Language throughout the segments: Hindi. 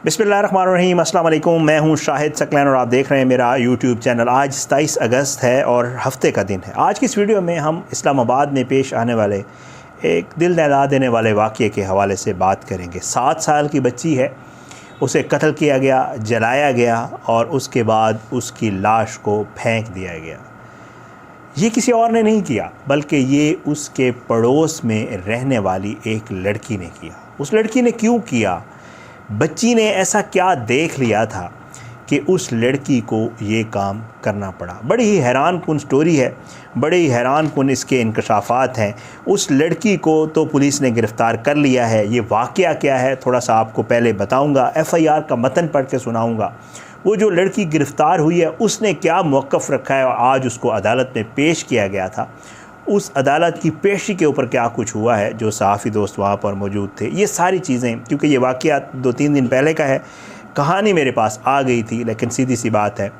बिस्मिल्लाहिर्रहमानिर्रहीम, अस्सलाम वालेकुम। मैं हूं शाहिद सकलैन और आप देख रहे हैं मेरा यूट्यूब चैनल। आज 27 अगस्त है और हफ्ते का दिन है। आज की इस वीडियो में हम इस्लामाबाद में पेश आने वाले एक दिल दहला देने वाले वाक़ये के हवाले से बात करेंगे। 7 साल की बच्ची है, उसे कत्ल किया गया, जलाया गया और उसके बाद उसकी लाश को फेंक दिया गया। ये किसी और ने नहीं किया बल्कि ये उसके पड़ोस में रहने वाली एक लड़की ने किया। उस लड़की ने क्यों किया? बच्ची ने ऐसा क्या देख लिया था कि उस लड़की को ये काम करना पड़ा? बड़ी ही हैरान कुन स्टोरी है, बड़े ही हैरान कुन इसके इंकशाफात हैं। उस लड़की को तो पुलिस ने गिरफ़्तार कर लिया है। ये वाक़या क्या है थोड़ा सा आपको पहले बताऊंगा, FIR का मतन पढ़ के सुनाऊंगा। वो जो लड़की गिरफ़्तार हुई है उसने क्या मौक़िफ़ रखा है और आज उसको अदालत में पेश किया गया था, उस अदालत की पेशी के ऊपर क्या कुछ हुआ है, जो सहाफ़ी दोस्त वहाँ पर मौजूद थे, ये सारी चीज़ें, क्योंकि ये वाक़या 2-3 दिन पहले का है, कहानी मेरे पास आ गई थी, लेकिन सीधी सी बात है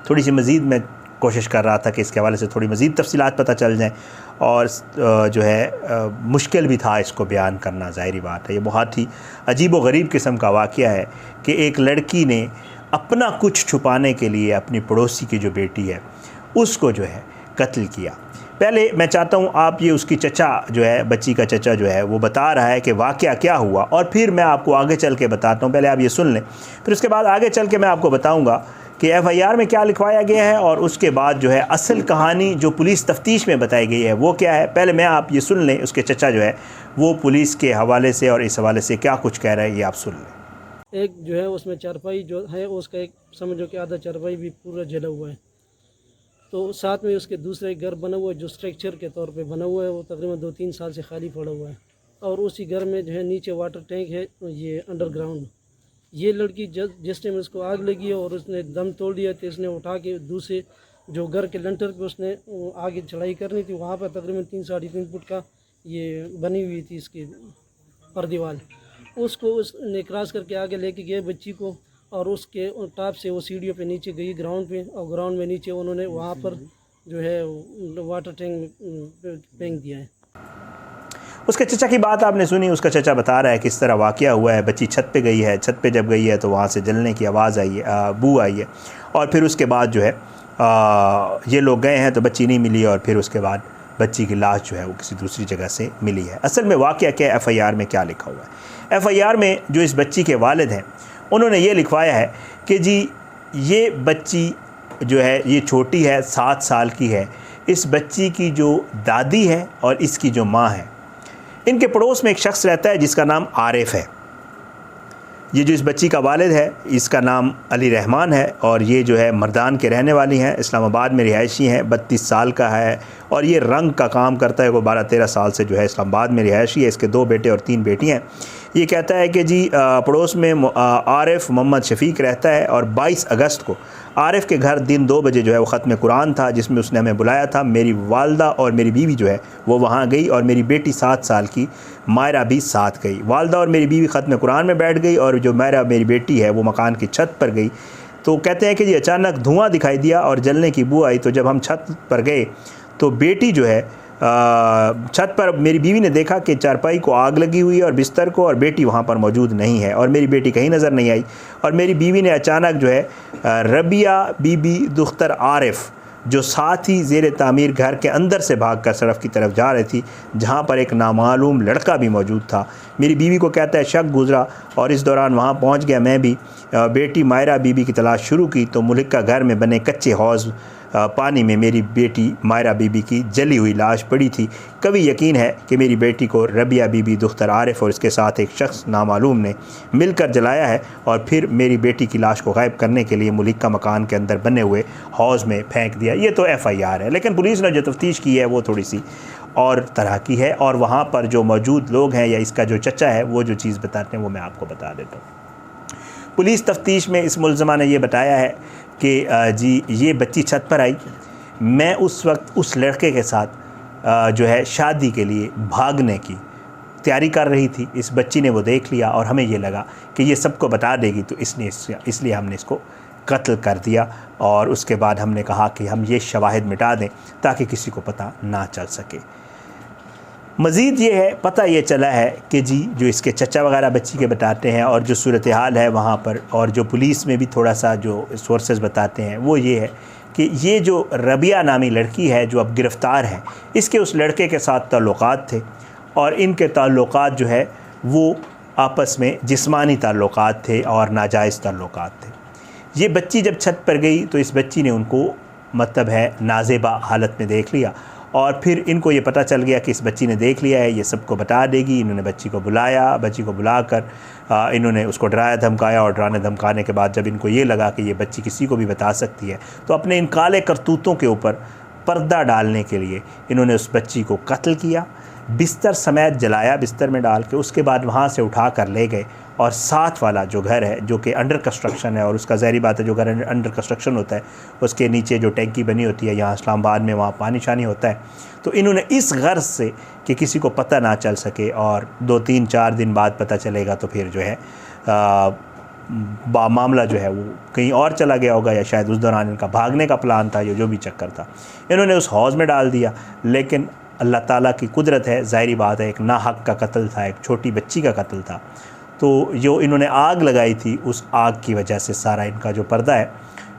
थोड़ी सी मज़ीद मैं कोशिश कर रहा था कि इसके हवाले से थोड़ी मज़ीद तफ़सीलात पता चल जाएँ और जो है मुश्किल भी था इसको बयान करना। ज़ाहिरी बात है ये बहुत ही अजीब व गरीब किस्म का वाक़या है कि एक लड़की ने अपना कुछ छुपाने के लिए अपनी पड़ोसी की जो बेटी है उसको जो है कत्ल किया। पहले मैं चाहता हूँ आप ये उसकी चचा जो है, बच्ची का चचा जो है वो बता रहा है कि वाक़या क्या हुआ और फिर मैं आपको आगे चल के बताता हूँ। पहले आप ये सुन लें, फिर उसके बाद आगे चल के मैं आपको बताऊँगा कि FIR में क्या लिखवाया गया है और उसके बाद जो है असल कहानी जो पुलिस तफ्तीश में बताई गई है वो क्या है। पहले मैं आप ये सुन लें, उसके चचा जो है वो पुलिस के हवाले से और इस हवाले से क्या कुछ कह रहा है, ये आप सुन लें। एक जो है उसमें चारपाई जो है उसका एक समझो कि आधा चारपाई भी पूरा जला हुआ है। तो साथ में उसके दूसरा एक घर बना हुआ है जो स्ट्रक्चर के तौर पे बना हुआ है, वो तकरीबन 2-3 साल से खाली पड़ा हुआ है। और उसी घर में जो है नीचे वाटर टैंक है, ये अंडरग्राउंड। ये लड़की जिस टाइम उसको आग लगी और उसने दम तोड़ दिया तो इसने उठा के दूसरे जो घर के लंटर पे उसने आगे चढ़ाई करनी थी, वहाँ पर तकरीबन 3-3.5 फुट का ये बनी हुई थी इसकी पर दीवार, उसको उसने क्रॉस करके आगे लेके गए बच्ची को और उसके टॉप से वो सीढ़ियों पे नीचे गई ग्राउंड पे, और ग्राउंड में नीचे उन्होंने वहाँ पर जो है वाटर टैंक फेंक दिया है। उसके चचा की बात आपने सुनी। उसका चचा बता रहा है किस तरह वाक़या हुआ है। बच्ची छत पे गई है, छत पे जब गई है तो वहाँ से जलने की आवाज़ आई है, बू आई है और फिर उसके बाद जो है ये लोग गए हैं तो बच्ची नहीं मिली और फिर उसके बाद बच्ची की लाश जो है वो किसी दूसरी जगह से मिली है। असल में वाक़या क्या है, FIR में क्या लिखा हुआ है? FIR में जो इस बच्ची के वालिद हैं उन्होंने ये लिखवाया है कि जी ये बच्ची जो है ये छोटी है, 7 साल की है। इस बच्ची की जो दादी है और इसकी जो माँ है, इनके पड़ोस में एक शख्स रहता है जिसका नाम आरिफ है। ये जो इस बच्ची का वालिद है इसका नाम अली रहमान है और ये जो है मर्दान के रहने वाली हैं, इस्लामाबाद में रिहायशी हैं। 32 साल का है और ये रंग का काम करता है। वो 12-13 साल से जो है इस्लामाबाद में रिहायशी है। इसके 2 बेटे और 3 बेटियाँ हैं। ये कहता है कि जी पड़ोस में आरिफ मोहम्मद शफ़ीक रहता है और 22 अगस्त को आरिफ के घर दिन 2 बजे जो है वो ख़त्म कुरान था जिसमें उसने हमें बुलाया था। मेरी वालदा और मेरी बीवी जो है वो वहाँ गई और मेरी बेटी 7 साल की मायरा भी साथ गई। वालदा और मेरी बीवी ख़त्म कुरान में बैठ गई और जो मायरा मेरी बेटी है वो मकान की छत पर गई। तो कहते हैं कि जी अचानक धुआँ दिखाई दिया और जलने की बू आई। तो जब हम छत पर गए तो बेटी जो है छत पर मेरी बीवी ने देखा कि चारपाई को आग लगी हुई है और बिस्तर को, और बेटी वहाँ पर मौजूद नहीं है और मेरी बेटी कहीं नज़र नहीं आई। और मेरी बीवी ने अचानक जो है रबिया बीबी दुख्तर आरिफ जो साथ ही ज़ेर तामीर घर के अंदर से भागकर सड़क की तरफ जा रही थी जहाँ पर एक नामालूम लड़का भी मौजूद था। मेरी बीवी को कहता है शक गुज़रा और इस दौरान वहाँ पहुँच गया मैं भी। बेटी मायरा बीबी की तलाश शुरू की तो मुल्का घर में बने कच्चे हौज़ पानी में मेरी बेटी मायरा बीबी की जली हुई लाश पड़ी थी। कभी यकीन है कि मेरी बेटी को रबिया बीबी दुख्तर आरिफ और इसके साथ एक शख्स नामालूम ने मिलकर जलाया है और फिर मेरी बेटी की लाश को गायब करने के लिए मुल्का मकान के अंदर बने हुए हौज़ में फेंक दिया। ये तो FIR है, लेकिन पुलिस ने जो तफ्तीश की है वो थोड़ी सी और तरह की है और वहाँ पर जो मौजूद लोग हैं या इसका जो चचा है वो जो चीज़ बताते हैं वो मैं आपको बता देता हूँ। पुलिस तफ्तीश में इस मुलज़मा ने यह बताया है कि जी ये बच्ची छत पर आई, मैं उस वक्त उस लड़के के साथ जो है शादी के लिए भागने की तैयारी कर रही थी। इस बच्ची ने वो देख लिया और हमें ये लगा कि ये सबको बता देगी तो इसलिए हमने इसको कत्ल कर दिया और उसके बाद हमने कहा कि हम ये शवाहिद मिटा दें ताकि किसी को पता ना चल सके। मज़ीद ये है, पता ये चला है कि जी जो इसके चचा वगैरह बच्ची के बताते हैं और जो सूरत हाल है वहाँ पर, और जो पुलिस में भी थोड़ा सा जो सोर्सेज बताते हैं वो ये है कि ये जो रबिया नामी लड़की है जो अब गिरफ़्तार है, इसके उस लड़के के साथ ताल्लुक़ात थे और इनके ताल्लुक़ात जो है वो आपस में जिस्मानी ताल्लुक़ात थे और नाजायज़ ताल्लुक़ात थे। ये बच्ची जब छत पर गई तो इस बच्ची ने उनको मतलब है नाज़ेबा हालत में देख लिया और फिर इनको ये पता चल गया कि इस बच्ची ने देख लिया है, ये सबको बता देगी। इन्होंने बच्ची को बुलाया, बच्ची को बुलाकर इन्होंने उसको डराया धमकाया और डराने धमकाने के बाद जब इनको ये लगा कि ये बच्ची किसी को भी बता सकती है तो अपने इन काले करतूतों के ऊपर पर्दा डालने के लिए इन्होंने उस बच्ची को कत्ल किया, बिस्तर समेत जलाया, बिस्तर में डाल के उसके बाद वहाँ से उठा कर ले गए और साथ वाला जो घर है जो कि अंडर कंस्ट्रक्शन है, और उसका ज़ाहिरी बात है जो घर अंडर कंस्ट्रक्शन होता है उसके नीचे जो टैंकी बनी होती है यहाँ इस्लामाबाद में, वहाँ पानी शानी होता है, तो इन्होंने इस गर्ज से कि किसी को पता ना चल सके और 2-3-4 दिन बाद पता चलेगा तो फिर जो है मामला जो है वो कहीं और चला गया होगा या शायद उस दौरान इनका भागने का प्लान था या जो भी चक्कर था, इन्होंने उस हौज़ में डाल दिया। लेकिन अल्लाह ताला की कुदरत है, ज़ाहिरी बात है, एक नाहक का कत्ल था, एक छोटी बच्ची का कत्ल था, तो जो इन्होंने आग लगाई थी उस आग की वजह से सारा इनका जो पर्दा है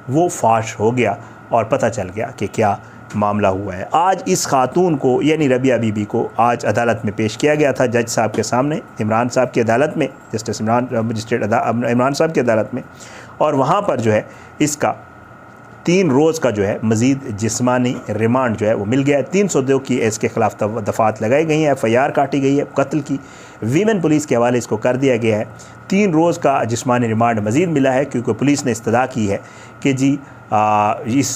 वो फाश हो गया और पता चल गया कि क्या मामला हुआ है। आज इस खातून को यानी रबिया बीबी को आज अदालत में पेश किया गया था जज साहब के सामने, इमरान साहब की अदालत में, जस्टिस इमरान साहब की अदालत में, और वहाँ पर जो है इसका 3 रोज़ का जो है मज़ीद जिस्मानी रिमांड जो है वो मिल गया है। 302 की इसके ख़िलाफ़ दफ़ात लगाई गई हैं, FIR काटी गई है कत्ल की, वीमेन पुलिस के हवाले इसको कर दिया गया है। 3 रोज़ का जिस्मानी रिमांड मज़ीद मिला है क्योंकि पुलिस ने इस्तदा की है कि जी इस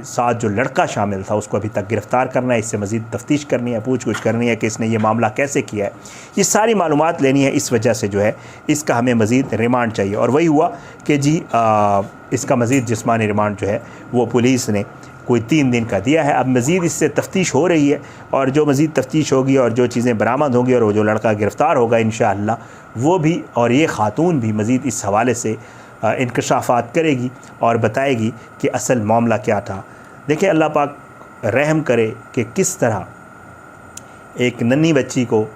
साथ जो लड़का शामिल था उसको अभी तक गिरफ़्तार करना है, इससे मज़ीद तफ्तीश करनी है, पूछ कुछ करनी है कि इसने ये मामला कैसे किया है, ये सारी मालूमात लेनी है। इस वजह से जो है इसका हमें मज़ीद रिमांड चाहिए और वही हुआ कि जी इसका मज़ीद जिस्मानी रिमांड जो है वो पुलिस ने कोई 3 दिन का दिया है। अब मज़ीद इससे तफ्तीश हो रही है और जो मज़ीद तफ्तीश होगी और जो चीज़ें बरामद होंगी और वो जो लड़का गिरफ़्तार होगा इंशाअल्लाह वो भी और ये ख़ातून भी मज़ीद इस हवाले से इंकशाफ़ात करेगी और बताएगी कि असल मामला क्या था। देखिए अल्लाह पाक रहम करे कि किस तरह एक नन्ही बच्ची को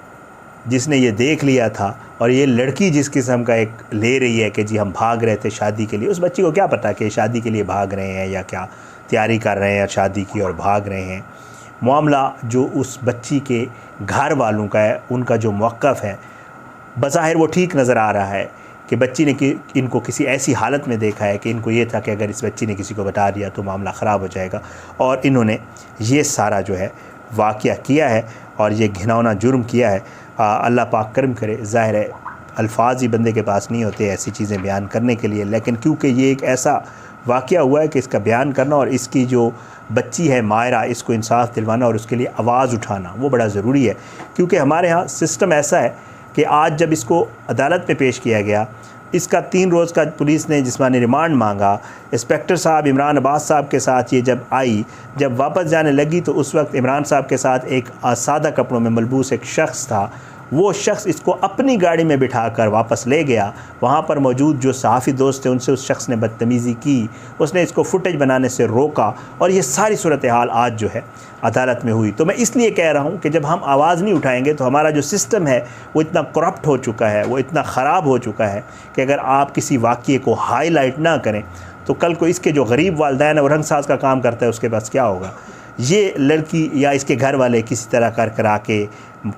जिसने ये देख लिया था और ये लड़की जिस किस्म का एक ले रही है कि जी हम भाग रहे थे शादी के लिए, उस बच्ची को क्या पता कि शादी के लिए भाग रहे हैं या क्या तैयारी कर रहे हैं शादी की और भाग रहे हैं। मामला जो उस बच्ची के घर वालों का है, उनका जो मौक़िफ़ है बज़ाहिर वो ठीक नज़र आ रहा है कि बच्ची ने इनको किसी ऐसी हालत में देखा है कि इनको ये था कि अगर इस बच्ची ने किसी को बता दिया तो मामला ख़राब हो जाएगा, और इन्होंने ये सारा जो है वाक़या किया है और ये घिनौना जुर्म किया है। अल्लाह पाक करम करे। ज़ाहिर है अल्फाज ही बंदे के पास नहीं होते ऐसी चीज़ें बयान करने के लिए, लेकिन क्योंकि ये एक ऐसा वाक़या हुआ है कि इसका बयान करना और इसकी जो बच्ची है मायरा, इसको इंसाफ दिलवाना और उसके लिए आवाज़ उठाना वो बड़ा ज़रूरी है। क्योंकि हमारे यहाँ सिस्टम ऐसा है कि आज जब इसको अदालत में पेश किया गया, इसका 3 रोज़ का पुलिस ने जिस्मानी रिमांड मांगा, इंस्पेक्टर साहब इमरान अब्बास साहब के साथ ये जब आई, जब वापस जाने लगी तो उस वक्त इमरान साहब के साथ एक सादा कपड़ों में मलबूस एक शख्स था। वो शख्स इसको अपनी गाड़ी में बिठाकर वापस ले गया। वहाँ पर मौजूद जो सहाफ़ी दोस्त थे उनसे उस शख्स ने बदतमीज़ी की, उसने इसको फुटेज बनाने से रोका और ये सारी सूरत हाल आज जो है अदालत में हुई। तो मैं इसलिए कह रहा हूँ कि जब हम आवाज़ नहीं उठाएंगे तो हमारा जो सिस्टम है वो इतना करप्ट हो चुका है, वो इतना ख़राब हो चुका है कि अगर आप किसी वाक़ये को हाईलाइट ना करें तो कल को इसके जो गरीब वालिदैन है वो रंगसाज का काम करता है उसके पास क्या होगा। ये लड़की या इसके घर वाले किसी तरह कर करा के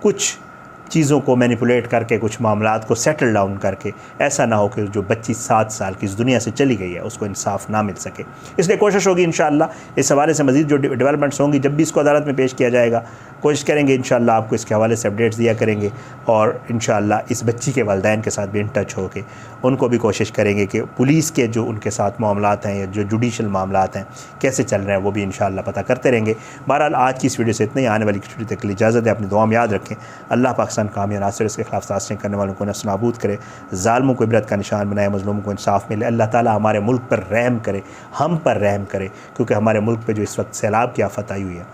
कुछ चीज़ों को मैनिपुलेट करके कुछ मामलात को सेटल डाउन करके ऐसा ना हो कि जो बच्ची 7 साल की इस दुनिया से चली गई है उसको इंसाफ ना मिल सके। इसलिए कोशिश होगी इंशाअल्लाह इस हवाले से मज़ीद जो डेवलपमेंट्स होंगी जब भी इसको अदालत में पेश किया जाएगा कोशिश करेंगे इंशाअल्लाह आपको इसके हवाले से अपडेट्स दिया करेंगे और इंशाअल्लाह इस बच्ची के वालिदैन के साथ भी इन टच होके उनको भी कोशिश करेंगे कि पुलिस के जो उनके साथ मामलात हैं या जो जुडिशल मामलात हैं कैसे चल रहे हैं वो भी इंशाअल्लाह पता करते रहेंगे। बहरहाल आज की इस वीडियो से इतना ही। आने वाली वीडियो तक के लिए इजाज़त है। अपनी दुआ में याद रखें। अल्लाह पाकिस्तान कामयाब नासिर इसके खिलाफ साजिशें करने वालों को नस्नाबूद करे, ज़ालिमों को इबरत का निशान बनाए, मज़लूमों को इंसाफ मिले। अल्लाह ताला हमारे मुल्क पर रहम करे, हम पर रहम करे, क्योंकि हमारे मुल्क पर जो इस वक्त सैलाब की आफत आई हुई है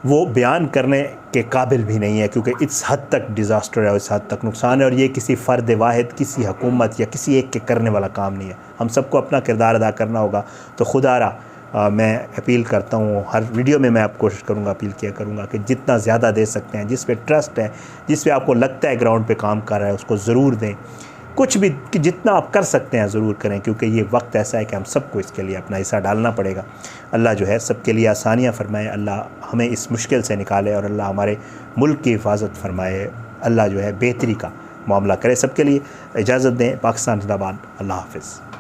वो बयान करने के काबिल भी नहीं है, क्योंकि इस हद तक डिज़ास्टर है, इस हद तक नुकसान है और ये किसी फ़र्द वाहिद, किसी हुकूमत या किसी एक के करने वाला काम नहीं है। हम सबको अपना किरदार अदा करना होगा। तो खुदारा मैं अपील करता हूँ, हर वीडियो में मैं आप कोशिश करूँगा, अपील किया करूँगा कि जितना ज़्यादा दे सकते हैं, जिस पे ट्रस्ट है, जिस पे आपको लगता है ग्राउंड पे काम कर रहा है, उसको ज़रूर दें। कुछ भी कि जितना आप कर सकते हैं ज़रूर करें, क्योंकि ये वक्त ऐसा है कि हम सबको इसके लिए अपना हिस्सा डालना पड़ेगा। अल्लाह जो है सबके लिए आसानियाँ फ़रमाए, अल्लाह हमें इस मुश्किल से निकाले और अल्लाह हमारे मुल्क की हिफाजत फ़रमाए। अल्लाह जो है बेहतरी का मामला करे सबके लिए। इजाज़त दें। पाकिस्तान जिंदाबाद। अल्लाह हाफ़िज़।